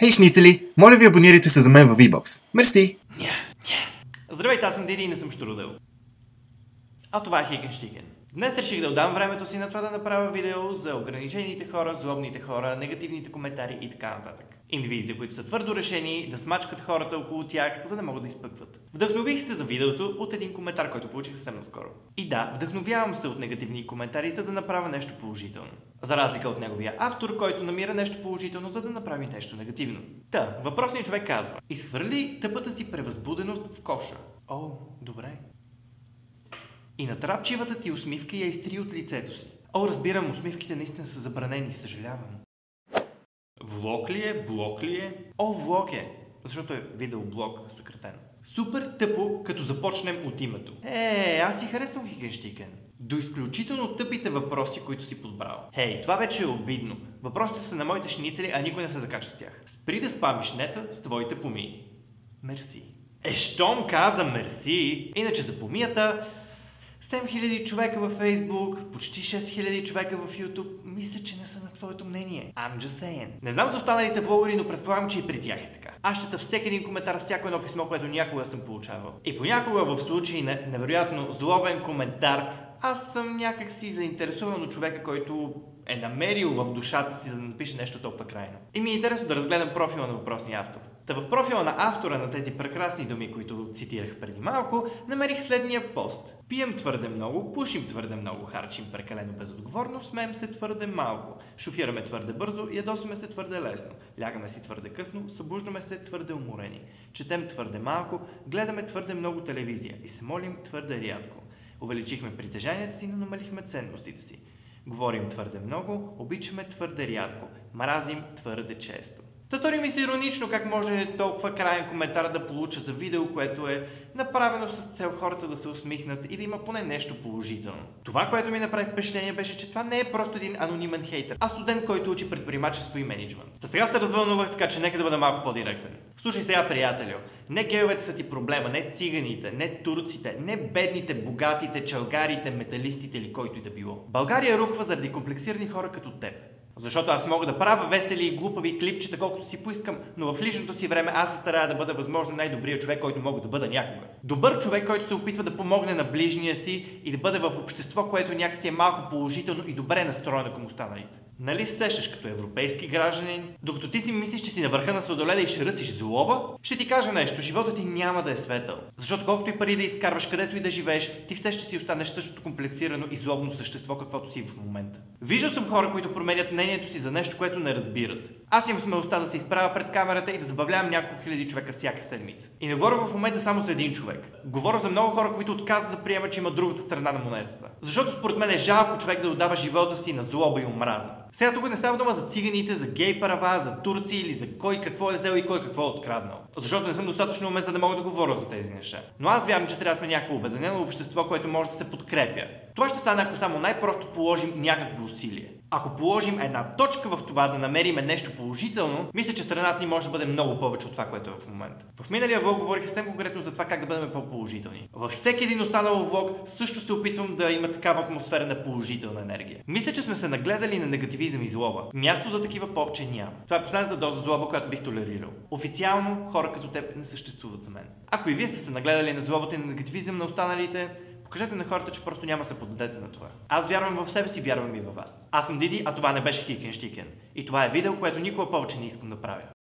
Хей, шницели! Моля ви абонирайте се за мен в VBOX. Мерси! Здравейте, аз съм Диди и не съм щуродел. А това е Хикенщикен. Днес реших да отдам времето си на това да направя видео за ограничените хора, злобните хора, негативните коментари и така нататък. Индивидите, които са твърдо решени да смачкат хората около тях, за да могат да изпъкват. Вдъхнових се за видеото от един коментар, който получих съвсем наскоро. И да, вдъхновявам се от негативни коментари, за да направя нещо положително. За разлика от неговия автор, който намира нещо положително, за да направи нещо негативно. Та, въпросният човек казва: изхвърли тъпата си превъзбуденост в коша. О, добре. И натрапчивата ти усмивка я изтри от лицето си. О, разбирам, усмивките наистина са забранени, съжалявам. Влог ли е? Блог ли е? О, влог е, защото е видеоблог съкратено. Супер тъпо, като започнем от името. Аз си харесвам Хикенщикен. До изключително тъпите въпроси, които си подбрал. Хей, това вече е обидно. Въпросите са на моите шницели, а никой не се закача с тях. Спри да спамиш нета с твоите помии. Мерси. Щом каза мерси, иначе за помията 7000 човека във Facebook, почти 6000 човека в YouTube, мисля, че не са на твоето мнение. I'm just saying. Не знам за останалите влогъри, но предполагам, че и при тях е така. Аз чета всеки един коментар, всяко едно писмо, което някога съм получавал. И понякога в случай на невероятно злобен коментар, аз съм някакси заинтересуван от човека, който е намерил в душата си, за да напише нещо толкова крайно. И ми е интересно да разгледам профила на въпросния автор. Та в профила на автора на тези прекрасни думи, които цитирах преди малко, намерих следния пост. Пием твърде много, пушим твърде много, харчим прекалено безотговорно, смеем се твърде малко, шофираме твърде бързо, ядосваме се твърде лесно, лягаме си твърде късно, събуждаме се твърде уморени, четем твърде малко, гледаме твърде много телевизия и се молим твърде рядко. Увеличихме притежанията си, но намалихме ценностите си. Говорим твърде много, обичаме твърде рядко, мразим твърде често. Та стори ми се иронично как може толкова краен коментар да получа за видео, което е направено с цел хората да се усмихнат и да има поне нещо положително. Това, което ми направи впечатление, беше, че това не е просто един анонимен хейтър, а студент, който учи предприемачество и мениджмънт. Та сега се развълнувах, така че нека да бъда малко по-директен. Слушай сега, приятелю, не гейовете са ти проблема, не циганите, не турците, не бедните, богатите, чалгарите, металистите или който и да било. България рухва заради комплексирани хора като теб. Защото аз мога да правя весели и глупави клипчета, колкото си поискам, но в личното си време аз се старая да бъда възможно най-добрият човек, който мога да бъда някога. Добър човек, който се опитва да помогне на ближния си и да бъде в общество, което някакси е малко положително и добре настроено към останалите. Нали се сещаш като европейски гражданин? Докато ти си мислиш, че си на върха на сладоледа и ще ръстиш злоба, ще ти кажа нещо, животът ти няма да е светъл. Защото колкото и пари да изкарваш, където и да живееш, ти все ще си останеш същото комплексирано и злобно същество, каквото си в момента. Виждал съм хора, които променят мнението си за нещо, което не разбират. Аз имам смелостта да се изправя пред камерата и да забавлявам няколко хиляди човека всяка седмица. И не говоря в момента само за един човек. Говоря за много хора, които отказват да приемат, че има другата страна на монетата. Защото според мен е жалко човек да отдава живота си на злоба и омраза. Сега тук не става дума за циганите, за гей права, за турци или за кой какво е сделал и кой какво е откраднал. Защото не съм достатъчно умен, за да мога да говоря за тези неща. Но аз вярвам, че трябва да сме някакво обединено общество, което може да се подкрепя. Това ще стане, ако само най-просто положим някакво усилие. Ако положим една точка в това да намерим нещо положително, мисля, че страната ни може да бъде много повече от това, което е в момента. В миналия влог говорих съвсем конкретно за това как да бъдем по-положителни. Във всеки един останал влог също се опитвам да има такава атмосфера на положителна енергия. Мисля, че сме се нагледали на негативизъм и злоба. Място за такива повече няма. Това е последната доза злоба, която бих толерирал. Официално хора като теб не съществуват за мен. Ако и вие сте се нагледали на злобата и на негативизъм на останалите, покажете на хората, че просто няма да се поддадете на това. Аз вярвам в себе си, вярвам и във вас. Аз съм Диди, а това не беше Хикенщикен. И това е видео, което никога повече не искам да правя.